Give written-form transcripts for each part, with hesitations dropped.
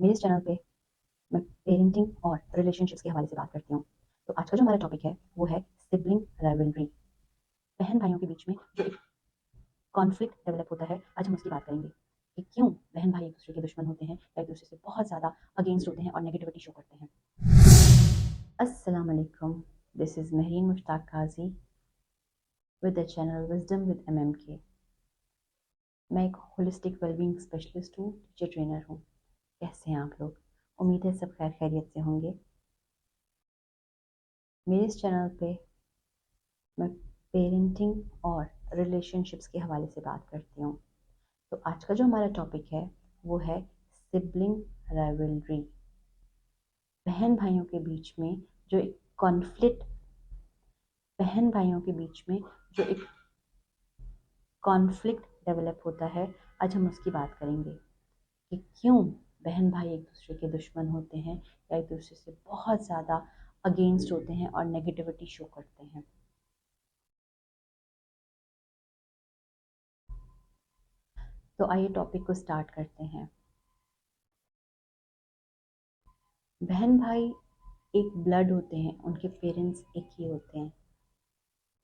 मेरे इस चैनल पे मैं पेरेंटिंग और रिलेशनशिप्स के हवाले से बात करती हूँ। तो आज का जो हमारा टॉपिक है वो है सिबलिंग राइवलरी। बहन भाइयों के बीच में जो एक कॉन्फ्लिक्ट डेवलप होता है, आज हम उसकी बात करेंगे कि क्यों बहन भाई एक दूसरे के दुश्मन होते हैं या एक दूसरे से बहुत ज़्यादा अगेंस्ट होते हैं और नेगेटिविटी शो करते हैं। अस्सलाम वालेकुम, this is Mehreen Mushtaq Qazi with the channel wisdom with MMK। मैं एक होलिस्टिक वेलबींग स्पेशलिस्ट हूँ, टीचर ट्रेनर हूँ। कैसे हैं आप लोग? उम्मीद है सब खैर खैरियत से होंगे। मेरे इस चैनल पे मैं पेरेंटिंग और रिलेशनशिप्स के हवाले से बात करती हूँ। तो आज का जो हमारा टॉपिक है वो है सिबलिंग राइवलरी। बहन भाइयों के बीच में जो एक कॉन्फ्लिक्ट बहन भाइयों के बीच में जो एक कॉन्फ्लिक्ट डेवलप होता है, आज हम उसकी बात करेंगे कि क्यों बहन भाई एक दूसरे के दुश्मन होते हैं या एक दूसरे से बहुत ज़्यादा अगेंस्ट होते हैं और नेगेटिविटी शो करते हैं। तो आइए टॉपिक को स्टार्ट करते हैं। बहन भाई एक ब्लड होते हैं, उनके पेरेंट्स एक ही होते हैं।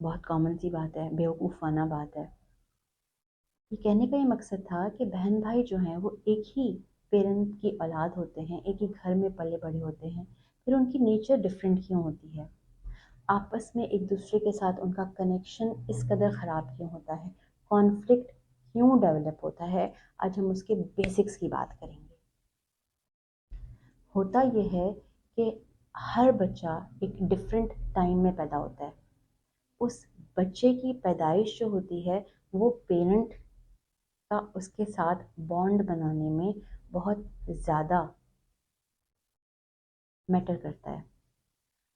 बहुत कॉमन सी बात है, बेवकूफ़ाना बात है। ये कहने का ये मकसद था कि बहन भाई जो हैं वो एक ही पेरेंट की औलाद होते हैं, एक ही घर में पले बड़े होते हैं, फिर उनकी नेचर डिफरेंट क्यों होती है? आपस में एक दूसरे के साथ उनका कनेक्शन इस कदर ख़राब क्यों होता है? कॉन्फ्लिक्ट क्यों डेवलप होता है? आज हम उसके बेसिक्स की बात करेंगे। होता ये है कि हर बच्चा एक डिफरेंट टाइम में पैदा होता है। उस बच्चे की पैदाइश जो होती है वो पेरेंट का उसके साथ बॉन्ड बनाने में बहुत ज़्यादा मैटर करता है।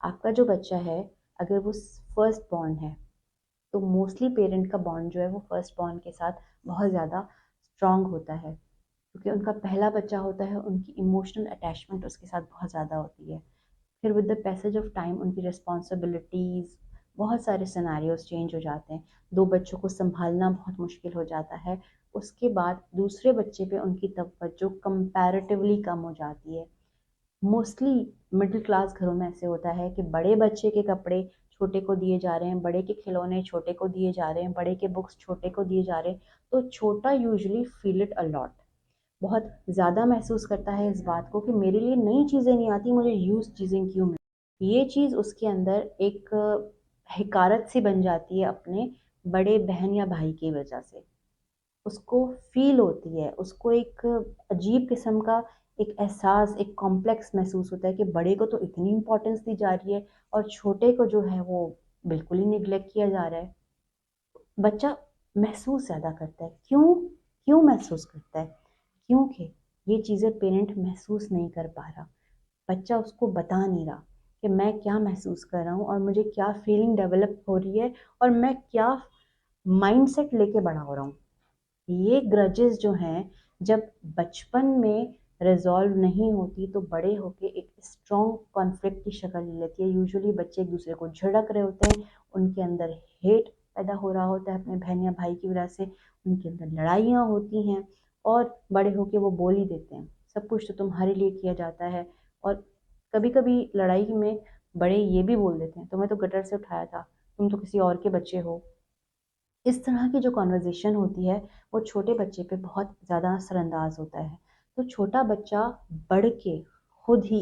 आपका जो बच्चा है, अगर वो फर्स्ट बॉर्न है तो मोस्टली पेरेंट का बॉन्ड जो है वो फर्स्ट बॉर्न के साथ बहुत ज़्यादा स्ट्रॉन्ग होता है, क्योंकि उनका पहला बच्चा होता है, उनकी इमोशनल अटैचमेंट उसके साथ बहुत ज़्यादा होती है। फिर with the passage of time उनकी रिस्पॉन्सिबिलिटीज़, बहुत सारे सिनेरियोज चेंज हो जाते हैं। दो बच्चों को संभालना बहुत मुश्किल हो जाता है। उसके बाद दूसरे बच्चे पे उनकी तवज्जो कंपैरेटिवली कम हो जाती है। मोस्टली मिडिल क्लास घरों में ऐसे होता है कि बड़े बच्चे के कपड़े छोटे को दिए जा रहे हैं, बड़े के खिलौने छोटे को दिए जा रहे हैं, बड़े के बुक्स छोटे को दिए जा रहे हैं, तो छोटा यूजुअली फील इट अलॉट, बहुत ज़्यादा महसूस करता है इस बात को कि मेरे लिए नई चीज़ें नहीं आती, मुझे यूज चीज़ें क्यों मिल। ये चीज़ उसके अंदर एक हिकारत सी बन जाती है अपने बड़े बहन या भाई की वजह से। उसको फील होती है, उसको एक अजीब किस्म का एक एहसास, एक कॉम्प्लेक्स महसूस होता है कि बड़े को तो इतनी इम्पोर्टेंस दी जा रही है और छोटे को जो है वो बिल्कुल ही निगलेक्ट किया जा रहा है। बच्चा महसूस ज़्यादा करता है। क्यों क्यों महसूस करता है? क्योंकि ये चीज़ें पेरेंट महसूस नहीं कर पा रहा। बच्चा उसको बता नहीं रहा कि मैं क्या महसूस कर रहा हूँ और मुझे क्या फीलिंग डेवलप हो रही है और मैं क्या माइंडसेट लेके बड़ा हो रहा हूँ। ये ग्रजेस जो हैं, जब बचपन में रिजॉल्व नहीं होती तो बड़े होके एक स्ट्रॉन्ग कॉन्फ्लिक्ट की शक्ल ले लेती है। यूजुअली बच्चे एक दूसरे को झिड़क रहे होते हैं, उनके अंदर हेट पैदा हो रहा होता है अपने बहन या भाई की वजह से, उनके अंदर लड़ाइयाँ होती हैं और बड़े होके वो बोल ही देते हैं सब कुछ तो तुम्हारे लिए किया जाता है। और कभी कभी लड़ाई में बड़े ये भी बोल देते हैं तुम्हें तो गटर से उठाया था, तुम तो किसी और के बच्चे हो। इस तरह की जो कॉन्वर्जेसन होती है वो छोटे बच्चे पे बहुत ज़्यादा असरअंदाज होता है। तो छोटा बच्चा बढ़ के खुद ही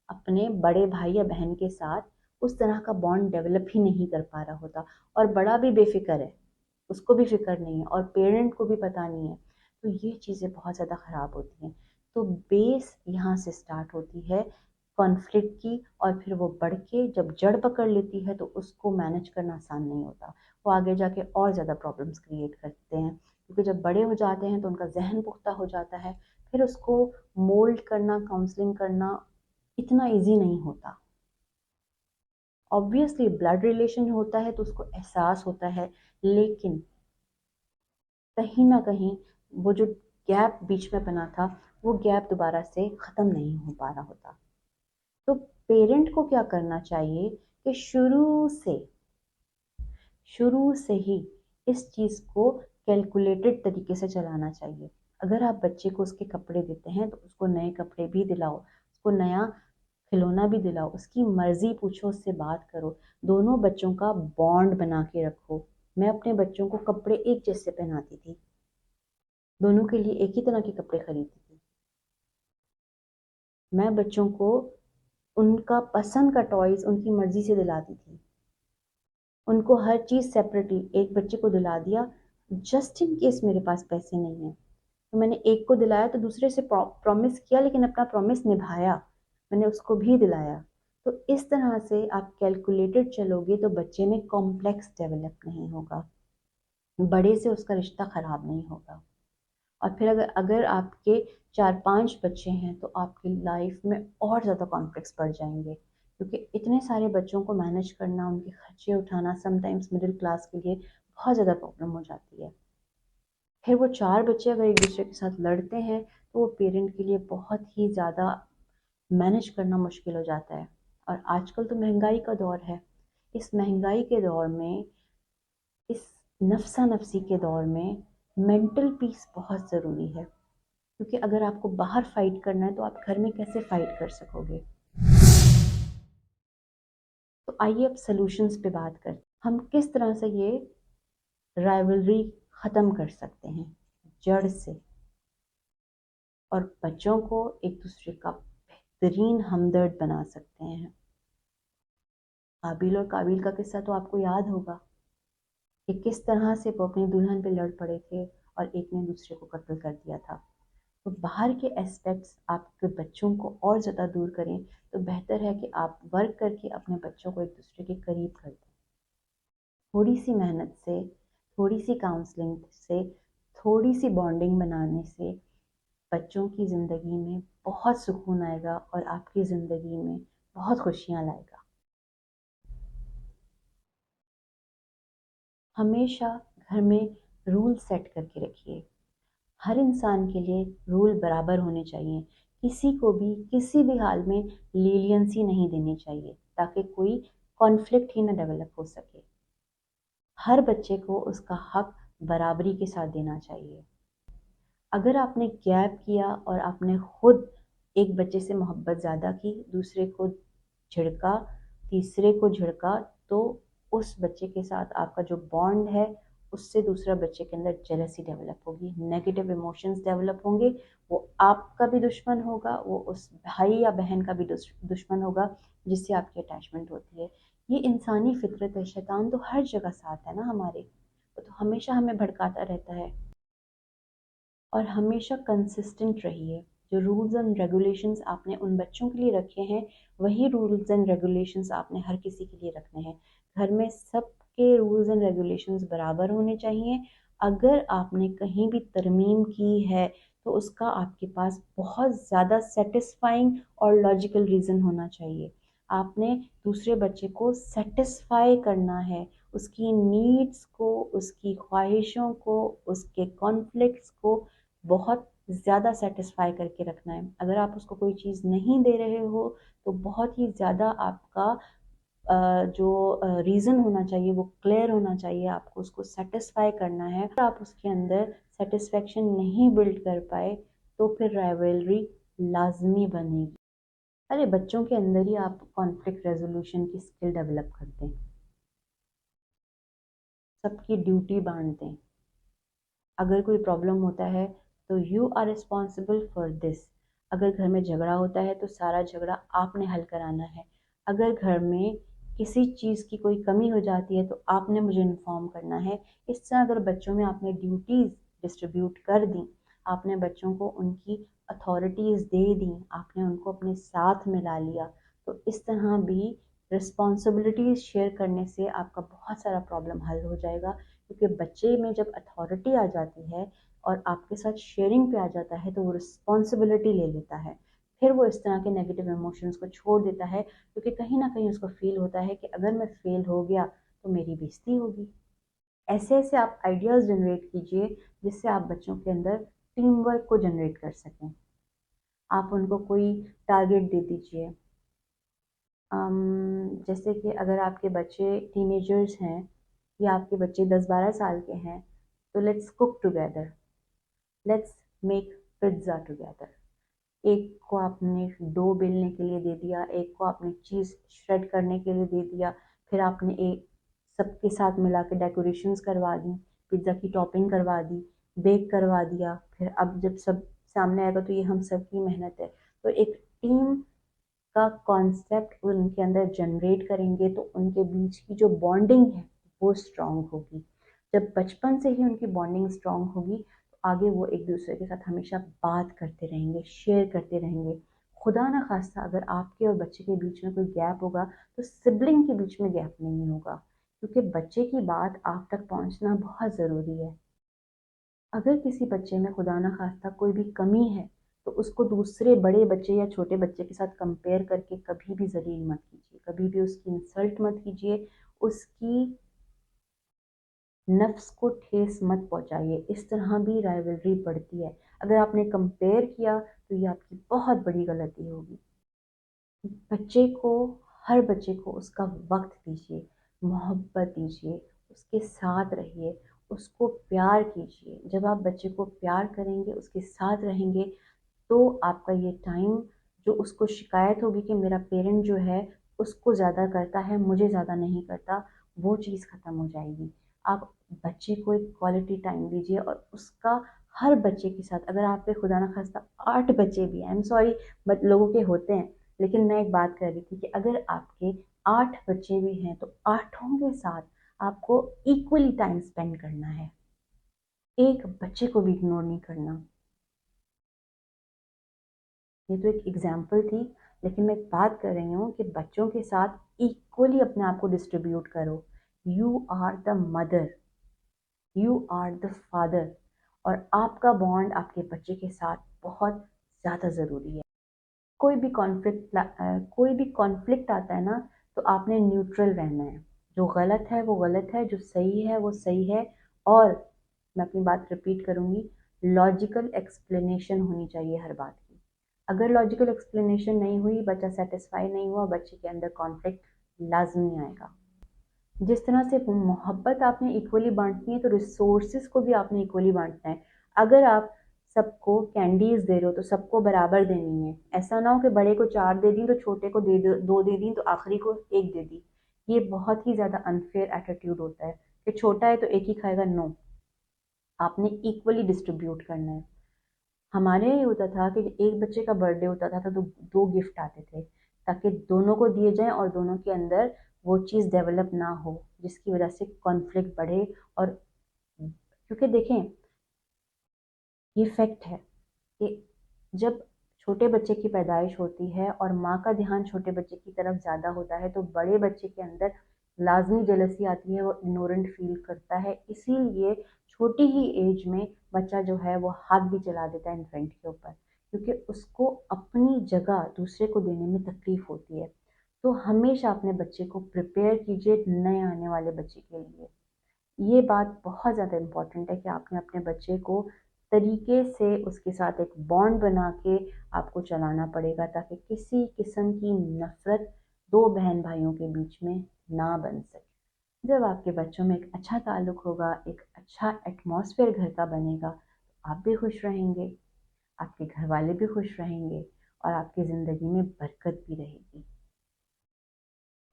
अपने बड़े भाई या बहन के साथ उस तरह का बॉन्ड डेवलप ही नहीं कर पा रहा होता, और बड़ा भी बेफिक्र है, उसको भी फिक्र नहीं है और पेरेंट को भी पता नहीं है। तो ये चीज़ें बहुत ज़्यादा ख़राब होती हैं। तो बेस यहाँ से स्टार्ट होती है कॉन्फ्लिक्ट की, और फिर वो बढ़ के जब जड़ पकड़ लेती है तो उसको मैनेज करना आसान नहीं होता। वो आगे जाके और ज़्यादा प्रॉब्लम्स क्रिएट करते हैं, क्योंकि जब बड़े हो जाते हैं तो उनका जहन पुख्ता हो जाता है, फिर उसको मोल्ड करना, काउंसलिंग करना इतना ईजी नहीं होता। ऑब्वियसली ब्लड रिलेशन होता है तो उसको एहसास होता है, लेकिन कहीं ना कहीं वो जो गैप बीच में बना था वो गैप दोबारा से ख़त्म नहीं हो पा रहा होता। तो पेरेंट को क्या करना चाहिए कि शुरू से ही इस चीज़ को कैलकुलेटेड तरीके से चलाना चाहिए। अगर आप बच्चे को उसके कपड़े देते हैं तो उसको नए कपड़े भी दिलाओ, उसको नया खिलौना भी दिलाओ, उसकी मर्जी पूछो, उससे बात करो, दोनों बच्चों का बॉन्ड बना के रखो। मैं अपने बच्चों को कपड़े एक जैसे पहनाती थी, दोनों के लिए एक ही तरह के कपड़े खरीदती थी। मैं बच्चों को उनका पसंद का टॉयज उनकी मर्जी से दिलाती थी, उनको हर चीज़ सेपरेटली, एक बच्चे को दिला दिया जस्ट इन केस मेरे पास पैसे नहीं है, तो मैंने एक को दिलाया तो दूसरे से प्रॉमिस किया, लेकिन अपना प्रॉमिस निभाया, मैंने उसको भी दिलाया। तो इस तरह से आप कैलकुलेटेड चलोगे तो बच्चे में कॉम्प्लेक्स डेवलप नहीं होगा, बड़े से उसका रिश्ता खराब नहीं होगा। और फिर अगर अगर आपके 4-5 बच्चे हैं तो आपकी लाइफ में और ज़्यादा कॉन्फ्लिक्ट्स बढ़ जाएंगे, क्योंकि इतने सारे बच्चों को मैनेज करना, उनके खर्चे उठाना समटाइम्स मिडिल क्लास के लिए बहुत ज़्यादा प्रॉब्लम हो जाती है। फिर वो 4 बच्चे अगर एक दूसरे के साथ लड़ते हैं तो वो पेरेंट के लिए बहुत ही ज़्यादा मैनेज करना मुश्किल हो जाता है। और आजकल तो महंगाई का दौर है, इस महंगाई के दौर में, इस नफसा नफसी के दौर में मेंटल पीस बहुत ज़रूरी है, क्योंकि अगर आपको बाहर फाइट करना है तो आप घर में कैसे फाइट कर सकोगे। तो आइए अब सॉल्यूशंस पे बात करते हैं, हम किस तरह से ये राइवलरी ख़त्म कर सकते हैं जड़ से, और बच्चों को एक दूसरे का बेहतरीन हमदर्द बना सकते हैं। हाबिल और काबिल का किस्सा तो आपको याद होगा कि किस तरह से वो अपनी दुल्हन पे लड़ पड़े थे और एक ने दूसरे को कत्ल कर दिया था। तो बाहर के एस्पेक्ट्स आपके बच्चों को और ज़्यादा दूर करें तो बेहतर है कि आप वर्क करके अपने बच्चों को एक दूसरे के करीब कर दें। थोड़ी सी मेहनत से, थोड़ी सी काउंसलिंग से, थोड़ी सी बॉन्डिंग बनाने से बच्चों की ज़िंदगी में बहुत सुकून आएगा और आपकी ज़िंदगी में बहुत खुशियाँ लाएगा। हमेशा घर में रूल सेट करके रखिए, हर इंसान के लिए रूल बराबर होने चाहिए, किसी को भी किसी भी हाल में लीलियंसी नहीं देनी चाहिए ताकि कोई कॉन्फ्लिक्ट ही ना डेवलप हो सके। हर बच्चे को उसका हक बराबरी के साथ देना चाहिए। अगर आपने गैप किया और आपने खुद एक बच्चे से मोहब्बत ज़्यादा की, दूसरे को झिड़का, तीसरे को झिड़का, तो उस बच्चे के साथ आपका जो बॉन्ड है उससे दूसरा बच्चे के अंदर जेलसी डेवलप होगी, नेगेटिव इमोशंस डेवलप होंगे, वो आपका भी दुश्मन होगा, वो उस भाई या बहन का भी दुश्मन होगा जिससे आपकी अटैचमेंट होती है। ये इंसानी फितरत है, शैतान तो हर जगह साथ है ना हमारे, वो तो हमेशा हमें भड़काता रहता है। और हमेशा कंसिस्टेंट रहिए, जो रूल्स एंड रेगुलेशंस आपने उन बच्चों के लिए रखे हैं वही रूल्स एंड रेगुलेशंस आपने हर किसी के लिए रखने हैं। घर में सबके रूल्स एंड रेगुलेशंस बराबर होने चाहिए। अगर आपने कहीं भी तरमीम की है तो उसका आपके पास बहुत ज़्यादा सेटिस्फाइंग और लॉजिकल रीज़न होना चाहिए। आपने दूसरे बच्चे को सेटिस्फाई करना है, उसकी नीड्स को, उसकी ख्वाहिशों को, उसके कॉन्फ्लिक्ट्स को बहुत ज़्यादा सेटिस्फाई करके रखना है। अगर आप उसको कोई चीज़ नहीं दे रहे हो तो बहुत ही ज़्यादा आपका जो रीज़न होना चाहिए वो क्लियर होना चाहिए, आपको उसको सेटिस्फाई करना है। अगर आप उसके अंदर सेटिस्फेक्शन नहीं बिल्ड कर पाए तो फिर राइवलरी लाजमी बनेगी। अरे बच्चों के अंदर ही आप कॉन्फ्लिक्ट रेजोल्यूशन की स्किल डेवलप कर दें, सबकी ड्यूटी बांट दें। अगर कोई प्रॉब्लम होता है तो you are responsible for this. अगर घर में झगड़ा होता है तो सारा झगड़ा आपने हल कराना है। अगर घर में किसी चीज़ की कोई कमी हो जाती है तो आपने मुझे इन्फॉर्म करना है। इस तरह अगर बच्चों में आपने ड्यूटीज़ डिस्ट्रीब्यूट कर दी, आपने बच्चों को उनकी अथॉरिटीज़ दे दी, आपने उनको अपने साथ मिला लिया, तो इस तरह भी रिस्पॉन्सिबिलिटीज़ शेयर करने से आपका बहुत सारा प्रॉब्लम हल हो जाएगा। क्योंकि बच्चे में जब अथॉरिटी आ जाती है और आपके साथ शेयरिंग पे आ जाता है तो वो रिस्पॉन्सिबिलिटी ले लेता है, फिर वो इस तरह के नेगेटिव इमोशंस को छोड़ देता है, क्योंकि कहीं ना कहीं उसको फील होता है कि अगर मैं फेल हो गया तो मेरी बेइज्जती होगी। ऐसे ऐसे आप आइडियाज़ जनरेट कीजिए जिससे आप बच्चों के अंदर टीम वर्क को जनरेट कर सकें। आप उनको कोई टारगेट दे दीजिए। जैसे कि अगर आपके बच्चे टीनेजर्स हैं या आपके बच्चे 10-12 साल के हैं तो let's cook together, let's make pizza together. एक को आपने डो बेलने के लिए दे दिया, एक को आपने चीज़ श्रेड करने के लिए दे दिया, फिर आपने एक सबके साथ मिला के डेकोरेशंस करवा दी, पिज़्ज़ा की टॉपिंग करवा दी, बेक करवा दिया। फिर अब जब सब सामने आएगा तो ये हम सब की मेहनत है। तो एक टीम का कॉन्सेप्ट उनके अंदर जनरेट करेंगे तो उनके बीच की जो बॉन्डिंग है वो स्ट्रांग होगी। जब बचपन से ही उनकी बॉन्डिंग स्ट्रांग होगी तो आगे वो एक दूसरे के साथ हमेशा बात करते रहेंगे, शेयर करते रहेंगे। खुदा ना खास्ता अगर आपके और बच्चे के बीच में कोई गैप होगा तो सिबलिंग के बीच में गैप नहीं होगा, क्योंकि बच्चे की बात आप तक पहुंचना बहुत ज़रूरी है। अगर किसी बच्चे में खुदा ना खास्ता कोई भी कमी है तो उसको दूसरे बड़े बच्चे या छोटे बच्चे के साथ कंपेयर करके कभी भी जलील मत कीजिए, कभी भी उसकी इंसल्ट मत कीजिए, उसकी नफ्स को ठेस मत पहुंचाइए। इस तरह भी राइवलरी बढ़ती है। अगर आपने कंपेयर किया तो ये आपकी बहुत बड़ी गलती होगी। बच्चे को, हर बच्चे को उसका वक्त दीजिए, मोहब्बत दीजिए, उसके साथ रहिए, उसको प्यार कीजिए। जब आप बच्चे को प्यार करेंगे, उसके साथ रहेंगे, तो आपका ये टाइम, जो उसको शिकायत होगी कि मेरा पेरेंट जो है उसको ज़्यादा करता है, मुझे ज़्यादा नहीं करता, वो चीज़ ख़त्म हो जाएगी। आप बच्चे को एक क्वालिटी टाइम दीजिए और उसका, हर बच्चे के साथ, अगर आप पे खुदा ना खास्ता 8 बच्चे भी हैं, आई एम सॉरी बट लोगों के होते हैं, लेकिन मैं एक बात कर रही थी कि अगर आपके 8 बच्चे भी हैं तो आठों के साथ आपको इक्वली टाइम स्पेंड करना है, एक बच्चे को भी इग्नोर नहीं करना। ये तो एक एग्जाम्पल थी, लेकिन मैं बात कर रही हूँ कि बच्चों के साथ इक्वली अपने आप को डिस्ट्रीब्यूट करो। You are the mother, you are the father, और आपका बॉन्ड आपके बच्चे के साथ बहुत ज़्यादा ज़रूरी है। कोई भी कॉन्फ्लिक्ट आता है ना, तो आपने न्यूट्रल रहना है। जो गलत है वो गलत है, जो सही है वो सही है। और मैं अपनी बात रिपीट करूँगी, लॉजिकल एक्सप्लेनेशन होनी चाहिए हर बात की। अगर लॉजिकल एक्सप्लेनेशन नहीं हुई, बच्चा सेटिस्फाई नहीं हुआ, बच्चे के अंदर कॉन्फ्लिक्ट लाजमी आएगा। जिस तरह से मोहब्बत आपने इक्वली बांटनी है तो रिसोर्सेज को भी आपने इक्वली बांटना है। अगर आप सबको कैंडीज दे रहे हो तो सबको बराबर देनी है। ऐसा ना हो कि बड़े को 4 दे दी तो छोटे को दो दे दी तो आखिरी को 1 दे दी। ये बहुत ही ज़्यादा अनफेयर एटीट्यूड होता है कि छोटा है तो एक ही खाएगा। नो, आपने इक्वली डिस्ट्रीब्यूट करना है। हमारे यहाँ ये होता था कि एक बच्चे का बर्थडे होता था तो 2 गिफ्ट आते थे, ताकि दोनों को दिए जाएं और दोनों के अंदर वो चीज़ डेवलप ना हो जिसकी वजह से कॉन्फ्लिक्ट बढ़े। और क्योंकि देखें, ये फैक्ट है कि जब छोटे बच्चे की पैदाइश होती है और माँ का ध्यान छोटे बच्चे की तरफ ज़्यादा होता है तो बड़े बच्चे के अंदर लाजमी जेलसी आती है, वो इग्नोरेंट फील करता है। इसीलिए छोटी ही एज में बच्चा जो है वो हाथ भी चला देता है इन्फेंट के ऊपर, क्योंकि उसको अपनी जगह दूसरे को देने में तकलीफ होती है। तो हमेशा अपने बच्चे को प्रिपेयर कीजिए नए आने वाले बच्चे के लिए। ये बात बहुत ज़्यादा इम्पॉर्टेंट है कि आपने अपने बच्चे को तरीके से उसके साथ एक बॉन्ड बना के आपको चलाना पड़ेगा, ताकि किसी किस्म की नफरत दो बहन भाइयों के बीच में ना बन सके। जब आपके बच्चों में एक अच्छा ताल्लुक होगा, एक अच्छा एटमॉस्फेयर घर का बनेगा, तो आप भी खुश रहेंगे, आपके घर वाले भी खुश रहेंगे और आपकी ज़िंदगी में बरकत भी रहेगी।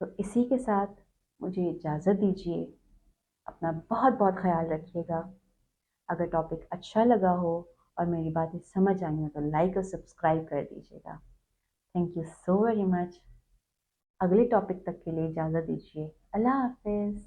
तो इसी के साथ मुझे इजाज़त दीजिए। अपना बहुत बहुत ख्याल रखिएगा। अगर टॉपिक अच्छा लगा हो और मेरी बातें समझ आई हो तो लाइक और सब्सक्राइब कर दीजिएगा। Thank you so very much. अगले टॉपिक तक के लिए इजाज़त दीजिए। अल्लाह हाफिज़।